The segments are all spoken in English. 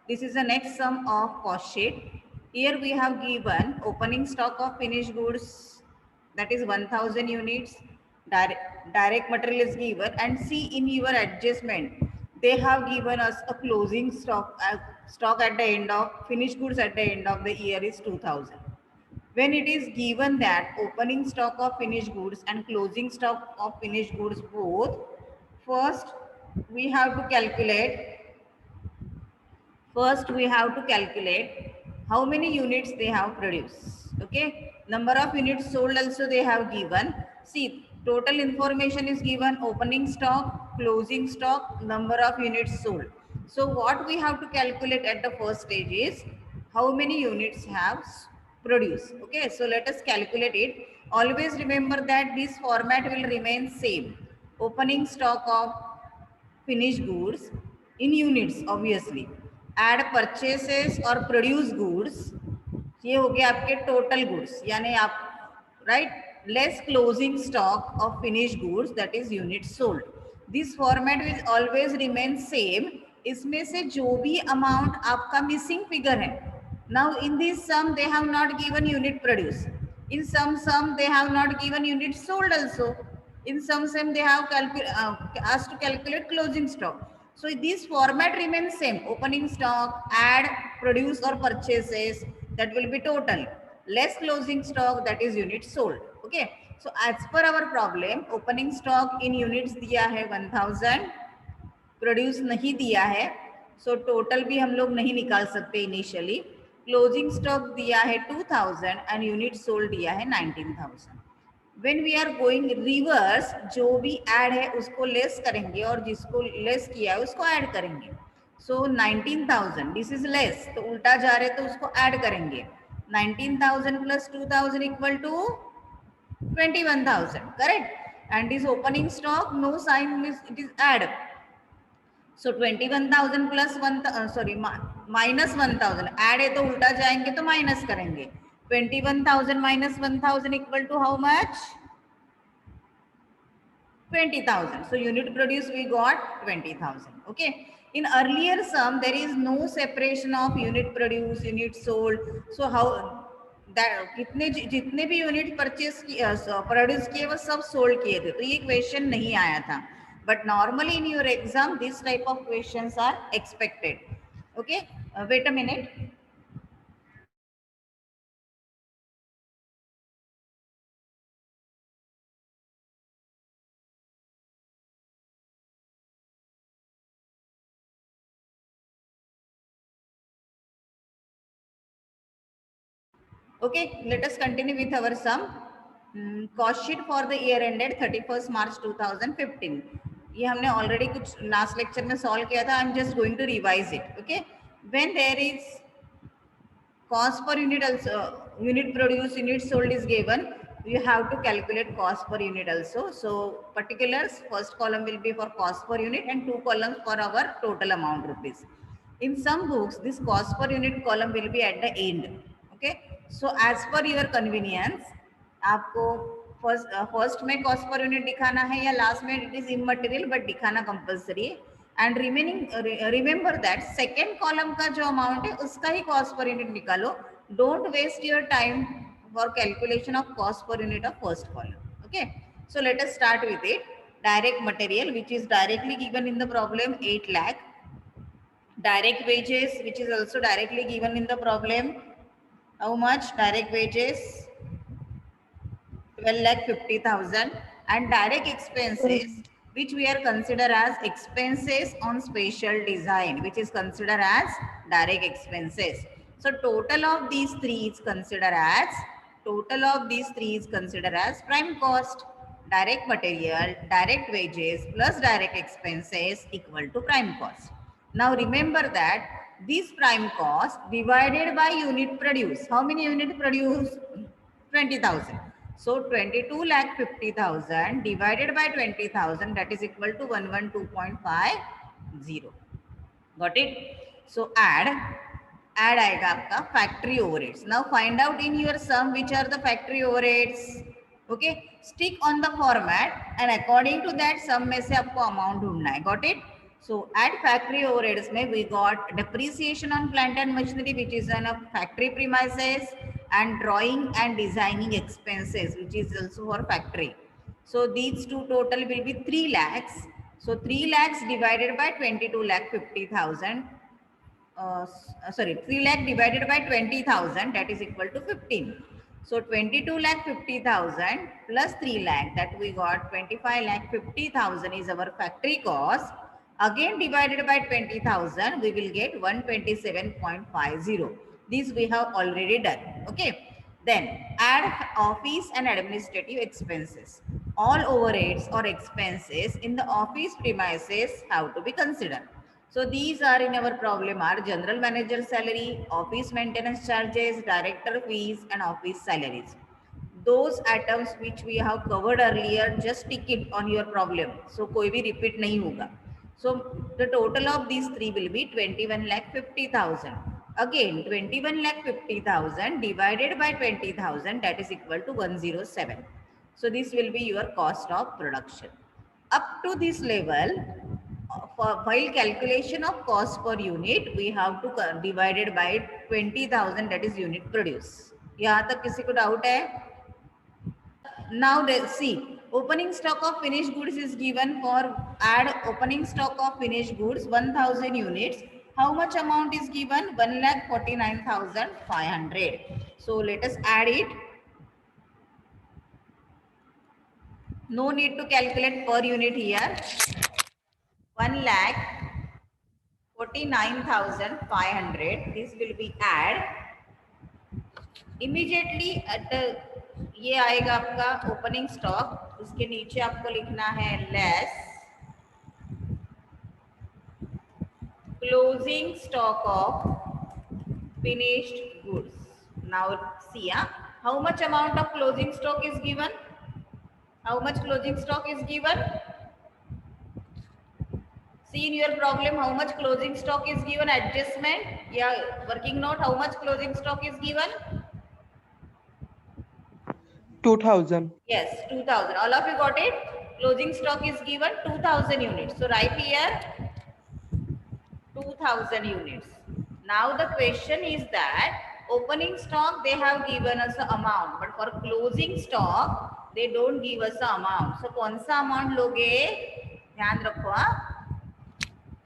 This is the next sum of cost sheet. Here we have given opening stock of finished goods, that is 1000 units. Direct material is given, and see in your adjustment they have given us a closing stock at the end of finished goods at the end of the year is 2000. When it is given that opening stock of finished goods and closing stock of finished goods both, first we have to calculate First, we have to calculate how many units they have produced. Okay, number of units sold also they have given. See, total information is given: opening stock, closing stock, number of units sold. So, what we have to calculate at the first stage is how many units have produced. Okay, so let us calculate it. Always remember that this format will remain same. Opening stock of finished goods in units obviously, add purchases or produce goods, ये हो गया आपके total goods यानी आप write less closing stock of finish goods that is unit sold. This format will always remain same. इसमें से जो भी अमाउंट आपका मिसिंग फिगर है, now in this sum they have not given unit produce, in some sum they have not given unit sold also, in some sum they have asked to calculate closing stock. So this format remains same: opening stock, add produce or purchases, that will be total, less closing stock, that is unit sold. Okay, so as per our problem, opening stock in units दिया है 1000, produce नहीं दिया है, so total भी हम लोग नहीं निकाल सकते इनिशियली. क्लोजिंग स्टॉक दिया है 2000 एंड यूनिट सोल्ड दिया है 19000. When we are going reverse, जो भी ऐड है उसको लेस करेंगे और जिसको लेस किया है उसको ऐड करेंगे. सो 19000 दिस इज लेस, तो उल्टा जा रहे तो उसको ऐड करेंगे. 19000 plus 2000 equal to 21000, correct. And this opening stock no sign, it is add. So 21000 plus minus 1000 add है तो उल्टा जाएंगे तो माइनस करेंगे. 21000 minus 1000 equal to how much? 20000. So unit produced we got 20000. Okay, in earlier sum there is no separation of unit produced, unit sold. So how that कितने जितने भी unit purchase produce किए वो सब सोल्ड किए थे, तो ये क्वेश्चन नहीं आया था. But normally in your exam this type of questions are expected. Okay, wait a minute. Okay, let us continue with our sum. Cost sheet for the year ended 31st March 2015. ये हमने already कुछ last lecture में solve किया था. I am just going to revise it. Okay, when there is cost per unit also, unit produced, unit sold is given, you have to calculate cost per unit also. So particulars, first column will be for cost per unit and two columns for our total amount rupees. In some books this cost per unit column will be at the end. Okay, so as per your convenience, आपको first में cost per unit दिखाना है या last में, it is immaterial but दिखाना compulsory है. And remaining remember that second column का जो अमाउंट है उसका ही कॉस्ट पर यूनिट निकालो. Don't waste your time for calculation of cost per unit of first column. Okay, so let us start with it. Direct material which is directly given in the problem 8 lakh. Direct wages which is also directly given in the problem, how much? Direct wages 12,50,000. And direct expenses which we are consider as expenses on special design, which is considered as direct expenses. So total of these three is considered as prime cost. Direct material, direct wages plus direct expenses equal to prime cost. Now remember that this prime cost divided by unit produced. How many unit produced? 20,000. So 22,50,000 divided by 20,000, that is equal to 112.50. Got it? So add आएगा आपका factory overheads. Now find out in your sum which are the factory overheads. Okay, stick on the format and according to that sum में से आपको amount ढूंढना है. Got it? So at factory overheads mein we got depreciation on plant and machinery which is on a factory premises, and drawing and designing expenses which is also for factory. So these two total will be 3 lakhs. So 3 lakhs divided by 22 lakh 50,000, sorry, 3 lakh divided by 20,000, that is equal to 15. So 22 lakh 50,000 plus 3 lakh, that we got 25 lakh 50,000 is our factory cost. Again divided by 20,000, we will get 127.50. This we have already done. Okay. Then add office and administrative expenses. All overheads or expenses in the office premises have to be considered. So these are in our problem are general manager salary, office maintenance charges, director fees and office salaries. Those items which we have covered earlier, just tick it on your problem. So koi bhi repeat nahi hoga. So the total of these three will be 21 lakh 50,000. Again 21 lakh 50,000 divided by 20,000, that is equal to 107. So this will be your cost of production. Up to this level, while calculation of cost per unit, we have to divide it by 20,000, that is unit produce. यहाँ तक किसी को doubt है? Now let's see. Opening stock of finished goods is given for add opening stock of finished goods 1,000 units. How much amount is given? 1,49,500. So let us add it. No need to calculate per unit here. 1,49,500. This will be add. Immediately at ये आएगा आपका opening stock, उसके नीचे आपको लिखना है less closing stock of finished goods. Now see how much amount of closing stock is given? How much closing stock is given? See in your problem how much closing stock is given. Adjustment, yeah, working note, how much closing stock is given? 2,000. Yes, 2,000. All of you got it? Closing stock is given 2,000 units. So write here 2,000 units. Now the question is that opening stock they have given us an amount, but for closing stock they don't give us an amount. So कौन सा amount लोगे? ध्यान रखो.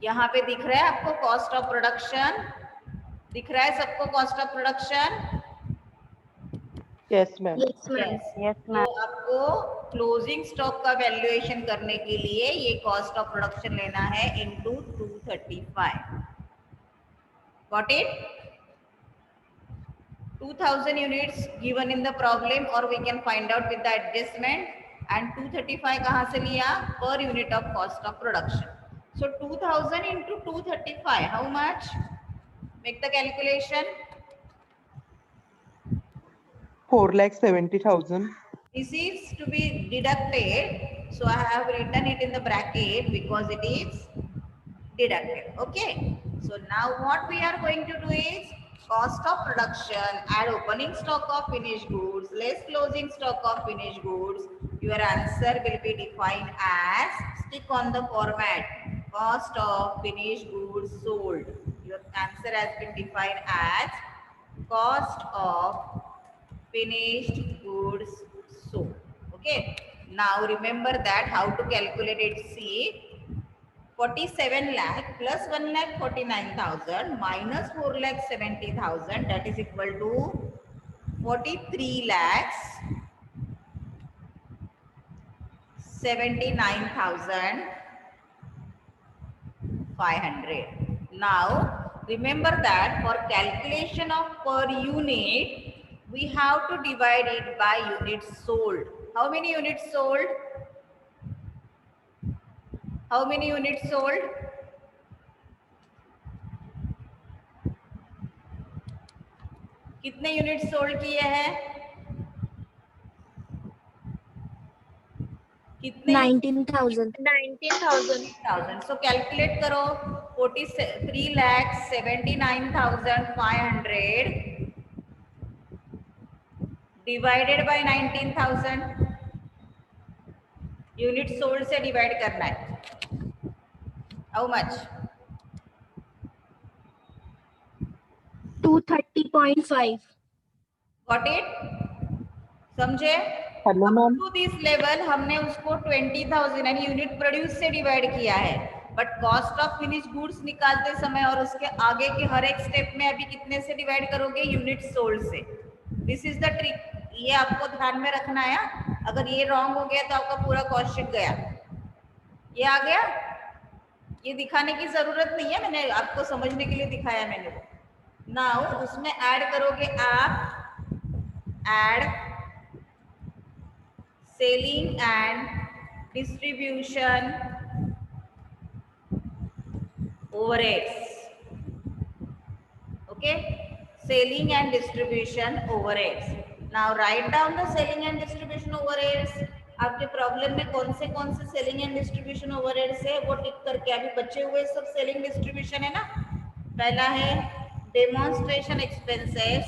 यहाँ पे दिख रहा है आपको कॉस्ट ऑफ प्रोडक्शन, दिख रहा है सबको cost of production? Yes ma'am. तो आपको क्लोजिंग स्टॉक का वैल्यूएशन करने के लिए ये कॉस्ट ऑफ प्रोडक्शन लेना है into 235. Got it? 2,000 units given in the problem, or we can find out with the adjustment. And 235 कहाँ से लिया? Per unit of cost of production. So 2,000 into 235, how much? Make the calculation. 4,70,000. This is to be deducted. So I have written it in the bracket because it is deducted. Okay. So now what we are going to do is cost of production, add opening stock of finished goods, less closing stock of finished goods. Your answer will be defined as, stick on the format, cost of finished goods sold. Your answer has been defined as cost of finished goods sold. Okay. Now remember that how to calculate it. See, 47 lakh plus 1,49,000 minus 4,70,000, that is equal to 43 lakhs 79,500. Now remember that for calculation of per unit, we have to divide it by units sold. How many units sold? How many units sold? कितने unit sold किए हैं? कितने? 19,000. So calculate करो. 43,79,500 divided by 19,000. Unit sold से divide करना है. How much? 230.5. Got it? समझे? Hello Up ma'am. to this level हमने उसको 20,000 यानी यूनिट प्रोड्यूस से डिवाइड किया है, but cost of finish goods निकालते समय और उसके आगे के हर एक स्टेप में अभी कितने से डिवाइड करोगे? यूनिट सोल्ड से। दिस इज द ट्रिक, ये आपको ध्यान में रखना है। अगर ये रॉन्ग हो गया तो आपका पूरा कॉस्ट शीट गया। ये आ गया? ये दिखाने की जरूरत नहीं है, मैंने आपको समझने के लिए दिखाया मैंने वो। नाउ उसमें ऐड करोगे आप, add selling and distribution overheads. Okay, selling and distribution overheads. Now write down the selling and distribution overheads. आपके प्रॉब्लम में कौन से सेलिंग एंड डिस्ट्रीब्यूशन ओवरहेड्स है वो टिक करके, अभी बचे हुए सब सेलिंग डिस्ट्रीब्यूशन है ना। पहला है डेमोन्स्ट्रेशन एक्सपेंसेस,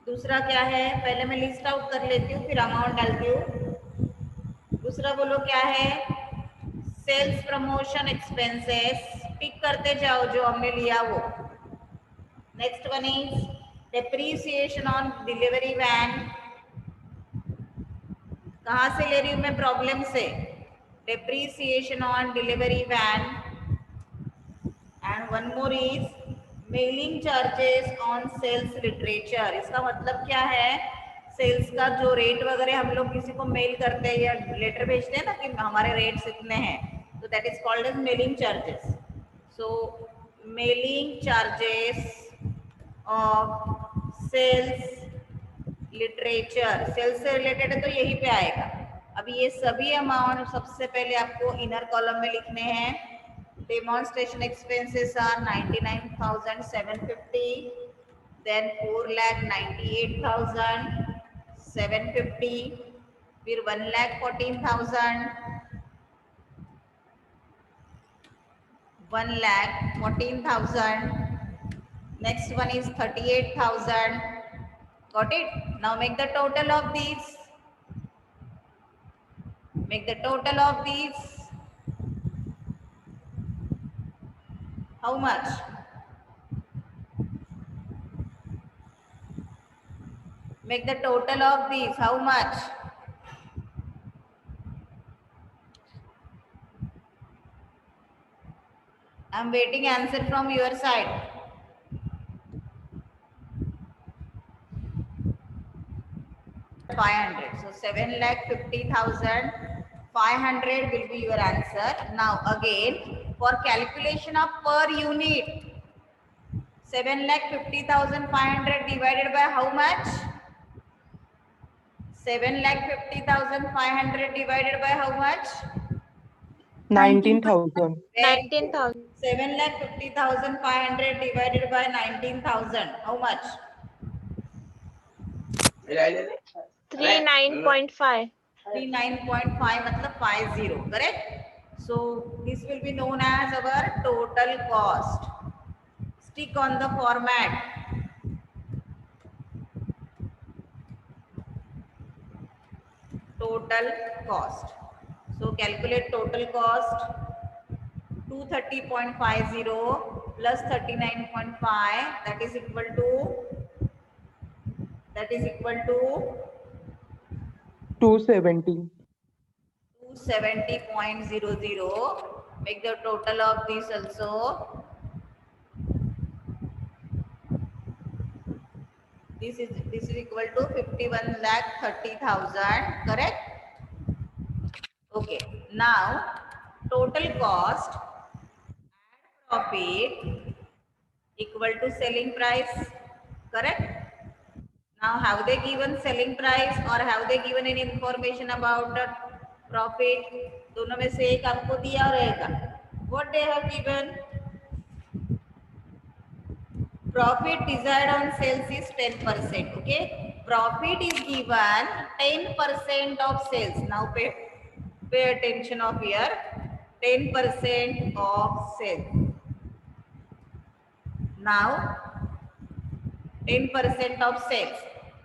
दूसरा क्या है, पहले मैं लिस्ट आउट कर लेती हूँ फिर अमाउंट डालती हूँ। दूसरा बोलो क्या है, सेल्स प्रमोशन एक्सपेंसेस, टिक करते जाओ जो हमने लिया वो। Next one is depreciation on delivery van, कहाँ से ले रही हूँ मैं? प्रॉब्लम से। Depreciation on delivery van. And one more is mailing charges on sales literature. इसका मतलब क्या है, सेल्स का जो रेट वगैरह हम लोग किसी को मेल करते हैं या लेटर भेजते हैं ना कि हमारे रेट्स इतने हैं, तो that is called as mailing charges. So mailing charges of sales literature, sales से रिलेटेड है तो यही पे आएगा। अभी ये सभी अमाउंट सबसे पहले आपको इनर कॉलम में लिखने हैं। डेमोन्स्ट्रेशन एक्सपेंसेस आर 99,750, देन 4,98,750, फिर 1,14,000, 1,14,000, next one is 38,000. Got it? Now make the total of these. Make the total of these. How much? Make the total of these. How much? I'm waiting answer from your side. So 7,50,500 will be your answer. Now again for calculation of per unit, 7,50,500 divided by how much? 7,50,500 divided by how much? 19,000. 19,000. 7,50,500 divided by 19,000. How much? 39.5. 39.5 मतलब 50, correct? So this will be known as our total cost. Stick on the format. Total cost. So calculate total cost. 230.50 plus 39.5, that is equal to 270. 270.00. Make the total of this also. This is equal to 51,30,000, correct? Okay. Now total cost and profit equal to selling price, correct? Now have they given selling price or have they given any information about the profit? दोनों में से एक आपको दिया रहेगा. What they have given? Profit desired on sales is 10%. Okay, profit is given 10% of sales. Now pay attention of here. 10% of sales. Now 10% of sales.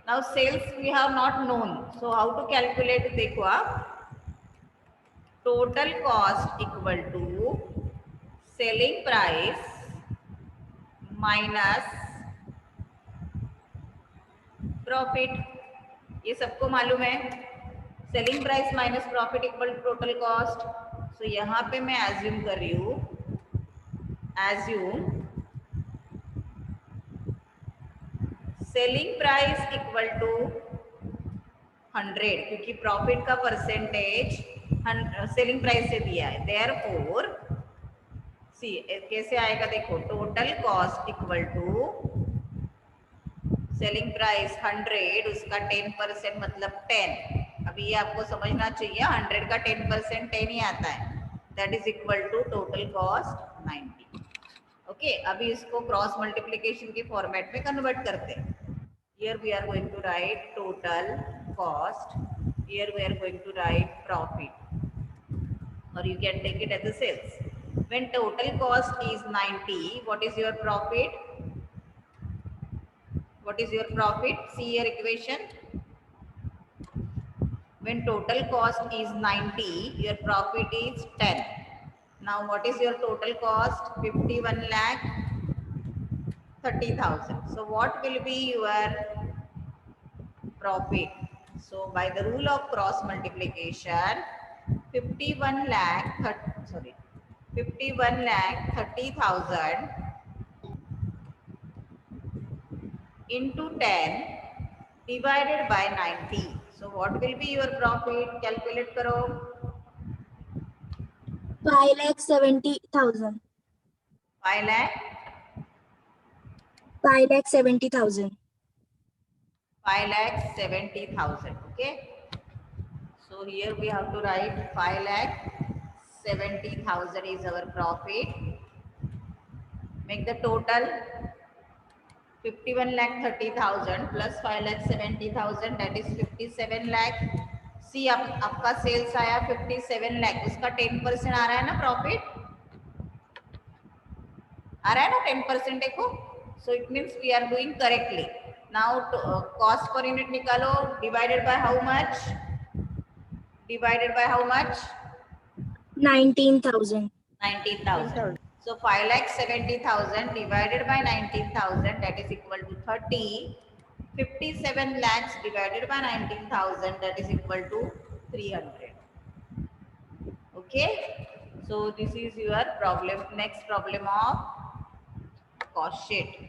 Now sales we have not known, so how to calculate? देखो आप, total cost equal to selling price minus profit. ये सबको मालूम है. Selling price minus profit equal to total cost. So यहाँ पे मैं assume कर रही हूँ, assume selling price equal to 100, क्योंकि प्रॉफिट का परसेंटेज सेलिंग प्राइस से दिया है. देयरफॉर सी कैसे आएगा देखो, total cost equal to selling price 100, उसका 10% मतलब 10. अभी ये आपको समझना चाहिए, 100 का 10% 10 ही आता है. That is equal to total cost 90. Okay, अभी इसको क्रॉस मल्टीप्लिकेशन के फॉर्मेट में कन्वर्ट करते हैं. Here we are going to write total cost, here we are going to write profit, or you can take it as a sales. When total cost is 90, what is your profit? What is your profit? See your equation. When total cost is 90, your profit is 10. Now what is your total cost? 51 lakh 30,000. So what will be your profit? So by the rule of cross multiplication, 51 lakh 30,000 into 10 divided by 90. So what will be your profit? Calculate karo. 5,70,000. 5 lakh 5,70,000. 5,70,000. Okay. So here we have to write 5,70,000 is our profit. Make the total 51,30,000 plus 5,70,000, that is 57 lakh. सी आपका sales आया 57 लाख, उसका 10% आ रहा है ना profit, आ रहा है ना 10% देखो. So it means we are doing correctly. Now cost per unit निकालो, divided by how much, divided by how much 19,000. 19,000. So 5,70,000 divided by 19,000, that is equal to 30. 57 lakhs divided by 19,000, that is equal to 300. Okay. So this is your problem. Next problem of cost sheet.